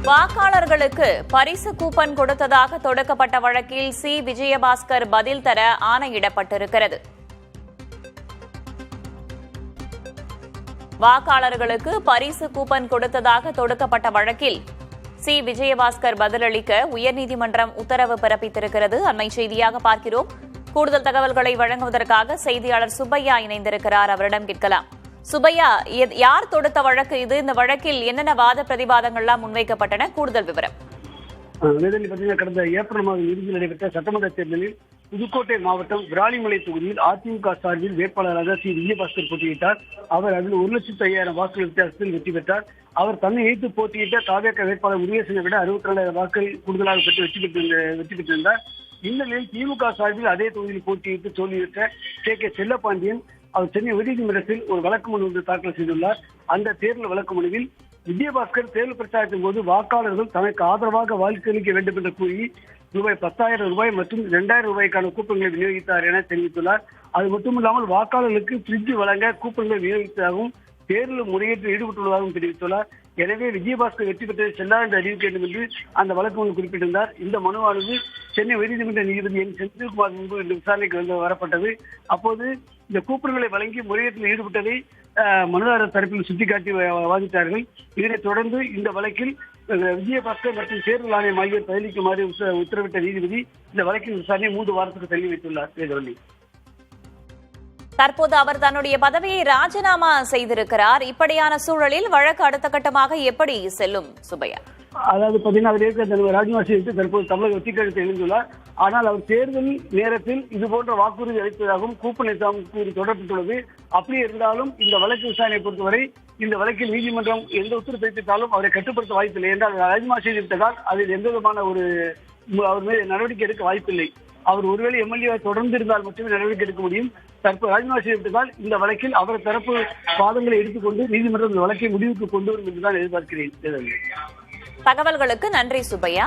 வாக்காளர்களுக்கு பரிசு கூப்பன் கொடுத்ததாக தொடுக்கப்பட்ட வழக்கில் சி. விஜயபாஸ்கர் பதில் தர ஆணையிடப்பட்டிருக்கிறது. வாக்காளர்களுக்கு பரிசு கூப்பன் கொடுத்ததாக தொடுக்கப்பட்ட வழக்கில் சி. விஜயபாஸ்கர் பதிலளிக்க உயர்நீதிமன்றம் உத்தரவு பிறப்பித்திருக்கிறது. அண்மை செய்தியாக பார்க்கிறோம். கூடுதல் தகவல்களை வழங்குவதற்காக செய்தியாளர் சுப்பையா இணைந்திருக்கிறார். அவரிடம் கேட்கலாம். சுப்பையா, யார் தொடுத்த வழக்கு இது? இந்த வழக்கில் என்னென்ன வாத பிரதிவாதங்கள்லாம் முன்வைக்கப்பட்டன? கூடுதல் விவரம். கடந்த ஏப்ரல் மாதம் இறுதியில் நடைபெற்ற சட்டமன்ற தேர்தலில் புதுக்கோட்டை மாவட்டம் விராலிமலை தொகுதியில் அதிமுக சார்பில் வேட்பாளராக சி. விஜயபாஸ்கர் போட்டியிட்டார். அவர் அதில் 1,05,000 வாக்குகள் வித்தியாசத்தில் வெற்றி பெற்றார். அவர் தன்னை எதிர்த்து போட்டியிட்ட தாவேக வேட்பாளர் முருகேசனை விட 62,000 வாக்குகள் கூடுதலாக பெற்று வெற்றி பெற்றிருந்தார். இந்நிலையில் திமுக சார்பில் அதே தொகுதியில் போட்டியிட்டு தோல்வியுற்ற கே. செல்லப்பாண்டியன் அவர் சென்னை உயர்நீதிமன்றத்தில் ஒரு வழக்கு மனு ஒன்று தாக்கல் செய்துள்ளார். அந்த தேர்தல் வழக்கு மனுவில் விஜயபாஸ்கர் தேர்தல் பிரச்சாரத்தின் போது வாக்காளர்கள் தனக்கு ஆதரவாக வாக்களிக்க வேண்டும் என்று கூறி ரூபாய் 10,000 மற்றும் 2,000 ரூபாய்க்கான கூப்பன்களை விநியோகித்தார் என தெரிவித்துள்ளார். அது மட்டுமில்லாமல் வாக்காளர்களுக்கு பிரிட்ஜ் வழங்க கூப்பன்களை விநியோகித்ததாகவும் தேர்தல் முறையீட்டில் ஈடுபட்டுள்ளதாகவும் தெரிவித்துள்ளார். எனவே விஜயபாஸ்கர் வெற்றி பெற்றது செல்லாது என்று அறிவிக்க வேண்டும் என்று அந்த வழக்கு மனு குறிப்பிட்டிருந்தார். இந்த மனுவானது சென்னை உயர்நீதிமன்ற நீதிபதி என். செந்தில்குமார் முன்பு இந்த விசாரணைக்கு வரப்பட்டது. அப்போது இந்த கூப்பன்களை வழங்கி முறையீட்டில் ஈடுபட்டதை மனுதாரர் தரப்பில் சுட்டிக்காட்டி வாதிட்டார்கள். இதனைத் தொடர்ந்து இந்த வழக்கில் விஜயபாஸ்கர் மற்றும் தேர்தல் ஆணையம் ஆகியோர் பதிலளிக்குமாறு உத்தரவிட்ட நீதிபதி இந்த வழக்கின் விசாரணையை 3 வாரத்துக்கு தள்ளி வைத்துள்ளார். தற்போது அவர் தன்னுடைய பதவியை ராஜினாமா செய்திருக்கிறார். இப்படியான சூழலில் வழக்கு அடுத்த கட்டமாக எப்படி செல்லும் சுப்பையா? அதாவது பாத்தீங்கன்னா அவர் ஏற்கனவே ராஜினாமா செய்து தற்போது தமிழக வெற்றிக்கழகத்தை எழுந்துள்ளார். ஆனால் அவர் தேர்தல் நேரத்தில் இதுபோன்ற வாக்குறுதி அளித்ததாகவும் கூப்பனை கூறி தொடரப்பட்டுள்ளது. அப்படி இருந்தாலும் இந்த வழக்கு விசாரணையை பொறுத்தவரை இந்த வழக்கில் நீதிமன்றம் எந்த உத்தரவு பிறப்பித்தாலும் அவரை கட்டுப்படுத்த வாய்ப்பில்லை. என்றால் ராஜினாமா செய்துவிட்டதால் அதில் எந்த விதமான அவர் மீது நடவடிக்கை எடுக்க வாய்ப்பில்லை. அவர் ஒருவேளை எம்எல்ஏ தொடர்ந்து இருந்தால் மட்டுமே நடவடிக்கை எடுக்க முடியும். தற்போது ராஜினாமா செய்துவிட்டதால் இந்த வழக்கில் அவர் தரப்பு வாதங்களை எடுத்துக்கொண்டு நீதிமன்றம் இந்த வழக்கை முடிவுக்கு கொண்டு வரும் என்றுதான் எதிர்பார்க்கிறேன். தகவல்களுக்கு நன்றி சுப்பையா.